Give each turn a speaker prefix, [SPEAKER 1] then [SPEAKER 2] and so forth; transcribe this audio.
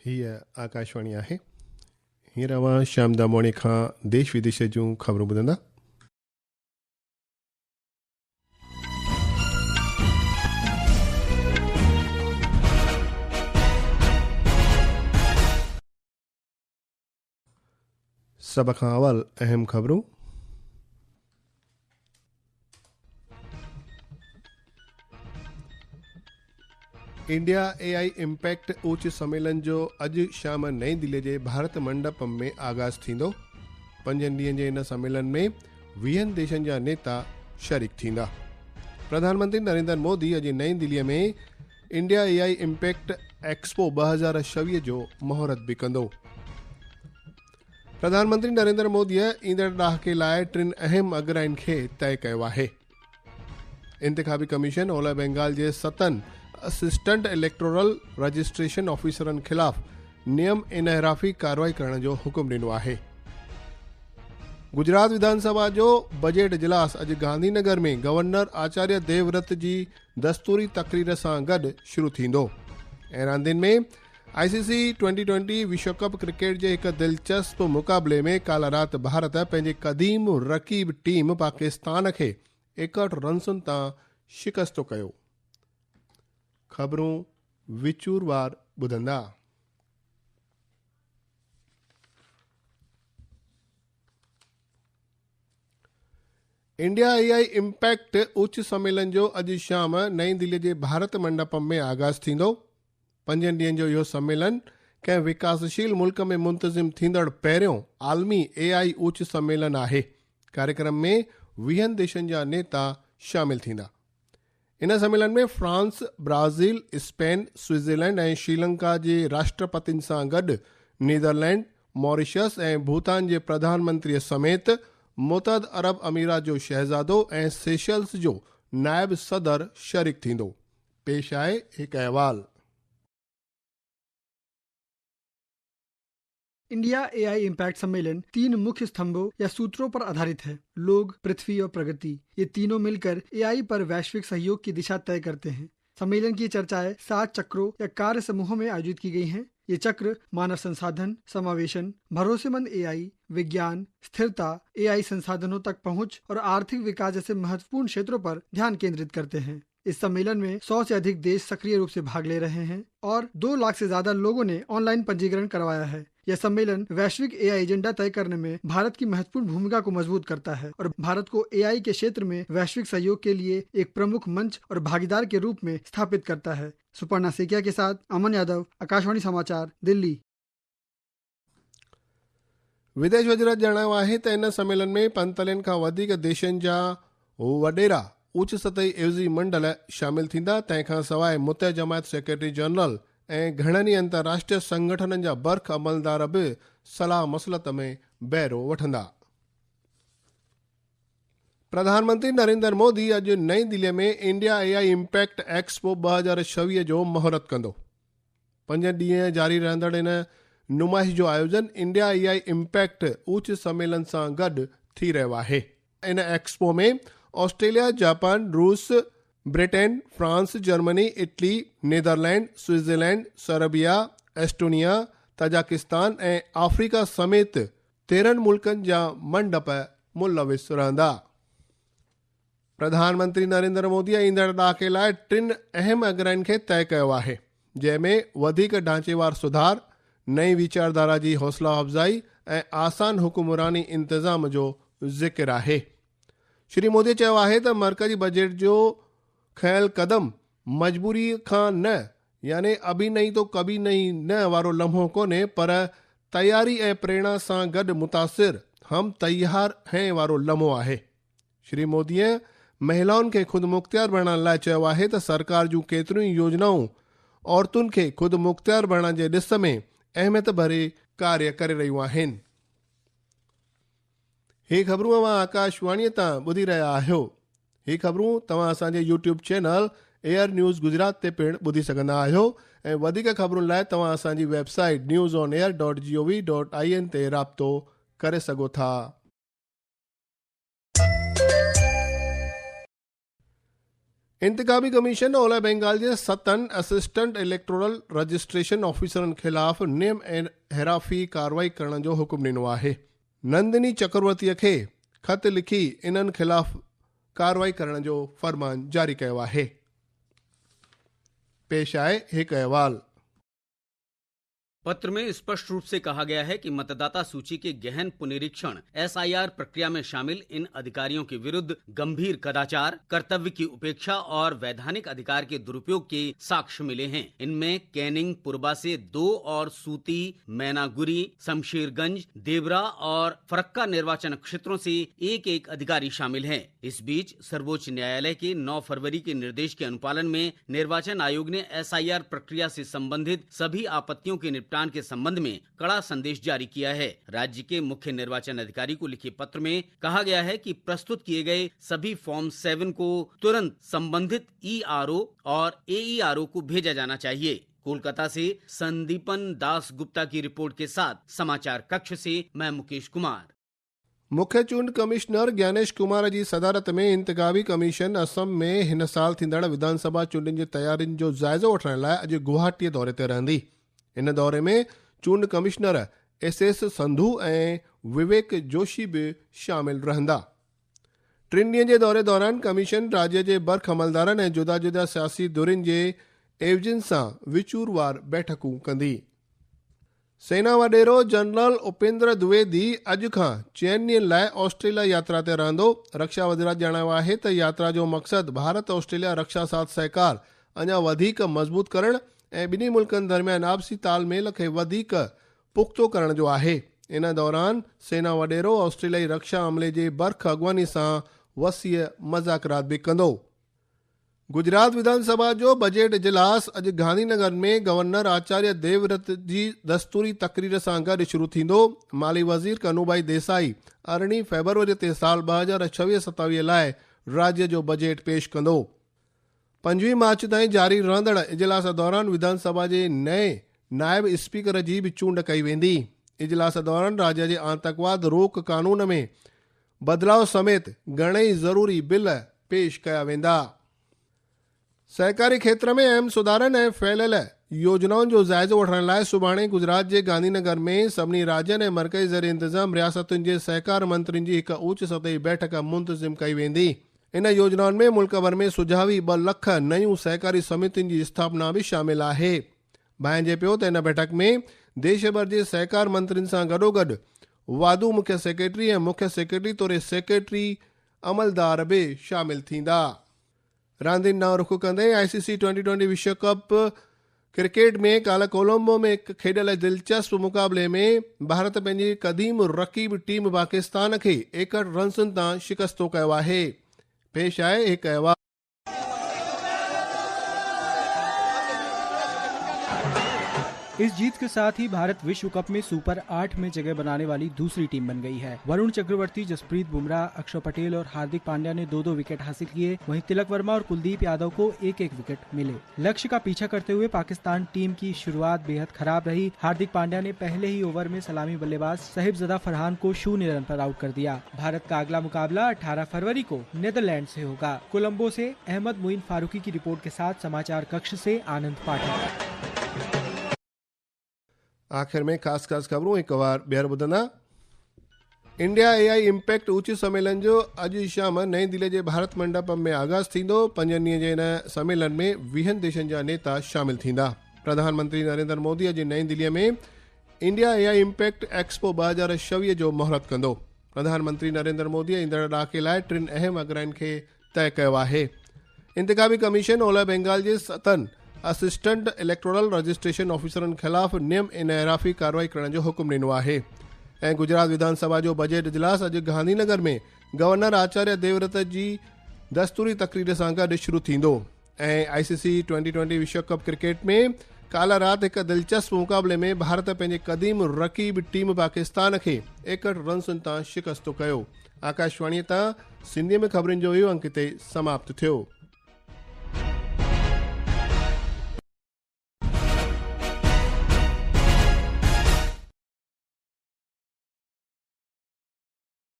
[SPEAKER 1] हीअ आकाशवाणी आहे। हींअर अवां शाम दामोणी खां देश विदेश जूं ख़बरूं ॿुधंदा। सभ खां अवल अहम ख़बरूं। इंडिया AI इम्पैक्ट उच्च सम्मेलन जो अॼु शाम नई दिल्ली जे भारत मंडप में आगाज़ थींदो। 5 ॾींहनि जे इन सम्मेलन में 20 देशनि जा नेता शरीक थींदा। प्रधानमंत्री नरेंद्र मोदी अॼु नई दिल्लीअ में इंडिया AI इम्पैक्ट एक्सपो 2026 जो मुहूर्त बि कंदो। प्रधानमंत्री नरेंद्र मोदीअ ईंदड़ ॾहाके लाइ 3 अहम अग्रहिनि खे तय कयो आहे। इंतिखाबी कमीशन ओलह बंगाल जे 7 असिस्टेंट इलेक्टोरल रजिस्ट्रेशन ऑफिसरनि खिलाफ़ नियम इनहराफ़ी कार्रवाई करण जो हुकुम ॾिनो आहे। गुजरात विधानसभा जो बजट इजलास अॼु गांधीनगर में गवर्नर आचार्य देवव्रत जी दस्तूरी तक़रीर सां गॾु शुरू थींदो। ऐं रांदियुनि में ICC T20 विश्व कप क्रिकेट जे हिकु दिलचस्प मुक़ाबले में काल्ह राति भारत पंहिंजे क़दीम रक़ीब टीम पाकिस्तान खे 61 रन्सुनि तां शिकस्तो कयो। ख़बरूं विचूरवार ॿुधंदा। इंडिया AI इम्पैक्ट उच्च सम्मेलन जो अॼु शाम नई दिल्ली जे भारत मंडप में आगाज़ थींदो। 5 ॾींहनि जो इहो सम्मेलन कंहिं विकासशील मुल्क में मुंतज़िम थींदड़ पहिरियों आलमी AI उच्च सम्मेलन आहे। कार्यक्रम में 20 देशनि जा नेता शामिल थींदा। इन सम्मेलन में फ्रांस, ब्राज़ील, स्पेन, स्विट्ज़रलैंड ऐं श्रीलंका जे राष्ट्रपतिनि सां गॾु नीदरलैंड, मॉरिशस ऐं भूटान जे प्रधानमंत्रीअ समेत मुतहद अरब अमीरात जो शहज़ादो ऐं सेशल्स जो नायब सदर शरीक थींदो। पेश आहे हिकु अहवाल।
[SPEAKER 2] इंडिया AI इम्पैक्ट सम्मेलन 3 मुख्य स्तंभों या सूत्रों पर आधारित है। लोग, पृथ्वी और प्रगति। ये तीनों मिलकर AI पर वैश्विक सहयोग की दिशा तय करते हैं। सम्मेलन की चर्चाएं 7 चक्रों या कार्य समूहों में आयोजित की गई हैं। ये चक्र मानव संसाधन, समावेशन, भरोसेमंद AI, विज्ञान, स्थिरता, AI संसाधनों तक पहुंच और आर्थिक विकास जैसे महत्वपूर्ण क्षेत्रों पर ध्यान केंद्रित करते हैं। इस सम्मेलन में 100 से अधिक देश सक्रिय रूप से भाग ले रहे हैं और 2 लाख से ज्यादा लोगों ने ऑनलाइन पंजीकरण करवाया है। यह सम्मेलन वैश्विक AI एजेंडा तय करने में भारत की महत्वपूर्ण भूमिका को मजबूत करता है और भारत को AI के क्षेत्र में वैश्विक सहयोग के लिए एक प्रमुख मंच और भागीदार के रूप में स्थापित करता है। सुपर्णा सेकिया के साथ अमन यादव, आकाशवाणी समाचार, दिल्ली।
[SPEAKER 1] विदेश वज़ीर जणायो आहे त इन सम्मेलन में 45 खां वधीक देशनि जा वॾेरा उच्च सतही एवज़ी मंडल शामिल थींदा। तंहिंखां सवाइ मुतहद जमायत सेक्रेटरी जनरल ऐं घणनि ई अंतर्राष्ट्रीय संगठननि जा बर्ख अमलदार बि सलाह मसलत में बहिरो वठंदा। प्रधानमंत्री नरेंद्र मोदी अॼु नई दिल्लीअ में इंडिया AI इम्पैक्ट एक्सपो 2026 जो मुहूर्त कंदो। 5 ॾींहं जारी रहंदड़ इन नुमाइश जो आयोजन इंडिया AI इम्पैक्ट उच्च सम्मेलन सां गॾु थी रहियो आहे। इन एक्सपो में ऑस्ट्रेलिया, जापान, रूस, Britain, France, Germany, Italy, Netherland, Switzerland, Serbia, Estonia, Tajikistan ऐं अफ्रीका समेत 13 मुल्कनि जा मंडप मुलविस रहंदा। प्रधानमंत्री नरेंद्र मोदीअ ईंदड़ ॾहाके लाइ 3 अहम अग्रहिनि खे तय कयो आहे, जंहिंमें वधीक ढांचेवार सुधार, नई वीचारधारा जी हौसला अफ़ज़ाई ऐं आसान हुकुमरानी इंतज़ाम जो ज़िक्र आहे। श्री मोदीअ चयो आहे त मरकज़ी बजट जो खयल क़दम मजबूरी खां न, यानी अभी नहीं तो कभी नहीं न वारो लम्हो कोन्हे, पर तयारी ऐं प्रेरणा सां गॾु मुतासिर हम तैयार हैं वारो लम्हो आहे। श्री मोदीअ महिलाउनि खे ख़ुदि मुख़्तियार बणण लाइ चयो आहे त सरकार जूं केतिरियूं ई योजनाऊं औरतुनि खे ख़ुदि मुख़्तियार बणण जे ॾिस में अहमियत भरे कार्य करे रहियूं आहिनि। ही ख़बरूं तव्हां आकाशवाणीअ तां ॿुधी रहिया आहियो। ही ख़बरूं तव्हां असांजे YouTube channel air news Gujarat ते पिणु ॿुधी सघंदा आहियो ऐं वधीक ख़बरुनि लाइ तव्हां असांजी वेबसाइट newsonair.gov.in ते राब्तो करे सघो था। इंतखाबी कमीशन ओलह बंगाल जे 7 असिस्टेंट इलेक्टोरल रजिस्ट्रेशन ऑफिसरनि ख़िलाफ़ नेम ऐं हेराफ़ी कार्रवाई करण जो हुकुम ॾिनो आहे। नंदिनी चक्रवर्तीअ खे ख़त लिखी इन्हनि ख़िलाफ़ कार्रवाई करण जो फरमान जारी कयो आहे। पेश आहे हिकु अहवाल।
[SPEAKER 3] पत्र में स्पष्ट रूप से कहा गया है कि मतदाता सूची के गहन पुनरीक्षण SIR प्रक्रिया में शामिल इन अधिकारियों के विरुद्ध गंभीर कदाचार, कर्तव्य की उपेक्षा और वैधानिक अधिकार के दुरुपयोग के साक्ष्य मिले हैं। इनमें कैनिंग पुरबा से 2 और सूती, मैनागुरी, शमशेरगंज, देवरा और फरक्का निर्वाचन क्षेत्रों से एक अधिकारी शामिल हैं। इस बीच सर्वोच्च न्यायालय के 9 फरवरी के निर्देश के अनुपालन में निर्वाचन आयोग ने SIR प्रक्रिया से संबंधित सभी आपत्तियों के निपटान के संबंध में कड़ा संदेश जारी किया है। राज्य के मुख्य निर्वाचन अधिकारी को लिखे पत्र में कहा गया है कि प्रस्तुत किए गए सभी फॉर्म 7 को तुरंत संबंधित ERO और AERO को भेजा जाना चाहिए। कोलकाता से संदीपन दास गुप्ता की रिपोर्ट के साथ समाचार कक्ष से मैं मुकेश कुमार।
[SPEAKER 1] मुख्य चूंड कमिश्नर ज्ञानेश कुमार जी सदारत में इंतखाबी कमीशन असम में हिन साल थींदड़ विधानसभा चूंडनि जी तयारियुनि जो जाइज़ो वठण लाइ अॼु गुवाहाटी दौरे ते रहंदी। इन दौरे में चूंड कमिश्नर SS संधू ऐं विवेक जोशी बि शामिल रहंदा। 3 ॾींहनि जे दौरे दौरान कमीशन राज्य जे बर्ख अमलदारनि ऐं जुदा जुदा सियासी धुरियुनि जे एवजनि सां विचूरवार बैठकूं कंदी। सेना वडेरो जनरल उपेंद्र द्विवेदी अॼु खां 4 ॾींहनि लाइ ऑस्ट्रेलिया यात्रा ते रहंदो। रक्षा वज़ीरात ॼाणायो आहे त यात्रा जो मक़सदु भारत ऑस्ट्रेलिया रक्षा साथ सहकार अञा वधीक मज़बूत करणु ऐं ॿिन्ही मुल्कनि दरमियान आपसी तालमेल खे वधीक पुख़्तो करण जो आहे। इन दौरान सेना वडेरो ऑस्ट्रेलियाई रक्षा अमले जे बर्ख अॻुवानी सां वसीअ मज़ाकरात बि कंदो। गुजरात विधानसभा जो बजट इजलास अॼु गांधीनगर में गवर्नर आचार्य देवव्रत जी दस्तूरी तकरीर सां गॾु शुरू थींदो। माली वज़ीर कनुभाई देसाई 18 फरवरी ते साल 2026-27 लाइ राज्य जो बजट पेश कंदो। 5 मार्च ताईं जारी रहंदड़ इजलास दौरान विधानसभा जे नए नायब स्पीकर जी बि चूंड कई वेंदी। इजलास दौरान राज्य जे आतंकवाद रोक कानून में बदलाव समेत घणेई ज़रूरी बिल पेश कया वेंदा। सहकारी खेत्र में अहम सुधारनि ऐं फहिलियल योजनाउनि जो जाइज़ो वठण लाइ सुभाणे गुजरात जे गांधीनगर में सभिनी राज्यनि ऐं मर्कज़ी ज़ेर इंतज़ाम रियासतुनि जे सहकार मंत्रियुनि जी हिकु उच सतही बैठक मुंतज़िम कई वेंदी। इन योजनाउनि में मुल्क भर में सुझावी 2 लख नयूं सहकारी समितियुनि जी स्थापना बि शामिल आहे। भाइजे पियो त इन बैठक में देश भर जे सहकार मंत्रियुनि सां गॾोगॾु वाधू मुख्य सेक्रेटरी ऐं मुख्य सेक्रेटरी तौरु सेक्रेटरी अमलदार बि शामिल थींदा। रांदियुनि ॾांहुं रुख़ कंदे ICC T20 विश्व कप क्रिकेट में काल्ह कोलंबो में खेॾियल दिलचस्प मुक़ाबले में भारत पंहिंजी क़दीम रक़ीब टीम पाकिस्तान खे 61 रन्सनि तां शिकस्तो कयो आहे। पेश आहे हिकु अहवाल।
[SPEAKER 4] इस जीत के साथ ही भारत विश्व कप में सुपर 8 में जगह बनाने वाली दूसरी टीम बन गई है। वरुण चक्रवर्ती, जसप्रीत बुमराह, अक्षर पटेल और हार्दिक पांड्या ने 2-2 विकेट हासिल किए। वहीं तिलक वर्मा और कुलदीप यादव को 1-1 विकेट मिले। लक्ष्य का पीछा करते हुए पाकिस्तान टीम की शुरुआत बेहद खराब रही। हार्दिक पांड्या ने पहले ही ओवर में सलामी बल्लेबाज साहिबजादा फरहान को 0 रन पर आउट कर दिया। भारत का अगला मुकाबला 18 फरवरी को नीदरलैंड से होगा। कोलंबो से अहमद मोइन फारूकी की रिपोर्ट के साथ समाचार कक्ष से आनंद पाठक।
[SPEAKER 1] आख़िर में ख़ासि ख़बरूं हिकु बार ॿीहर ॿुधंदा। इंडिया AI इम्पैक्ट उच सम्मेलन जो अॼु शाम नई दिल्ली जे भारत मंडपम में आगाज़ थींदो। 5 ॾींहं जे इन सम्मेलन में 20 देशनि जा नेता शामिल थींदा। प्रधानमंत्री नरेंद्र मोदी अॼु नई दिल्लीअ में इंडिया AI इम्पैक्ट एक्सपो 2026 जो महूरत कंदो। प्रधानमंत्री नरेंद्र मोदी ईंदड़ ॾाके लाइ 3 अहम अग्रहिनि खे तय कयो आहे। इंतखाबी कमीशन ओलह बंगाल जे 7 असिस्टेंट इलेक्टोरल रजिस्ट्रेशन ऑफिसरनि ख़िलाफ़ नेम ऐं हेराफ़ी कार्रवाई करण जो हुकुम ॾिनो आहे। ऐं गुजरात विधानसभा जो बजट इजलास अॼु गांधीनगर में गवर्नर आचार्य देवव्रत जी दस्तूरी तकरीर सां गॾु शुरू थींदो। ऐं ICC T20 विश्व कप क्रिकेट में काल्ह राति हिकु दिलचस्प मुक़ाबले में भारत पंहिंजे क़दीम रक़ीब टीम पाकिस्तान खे 61 रन्सनि तां शिकस्तो कयो। आकाशवाणीअ तां सिंधीअ में ख़बरुनि जो इहो अंक हिते समाप्त थियो।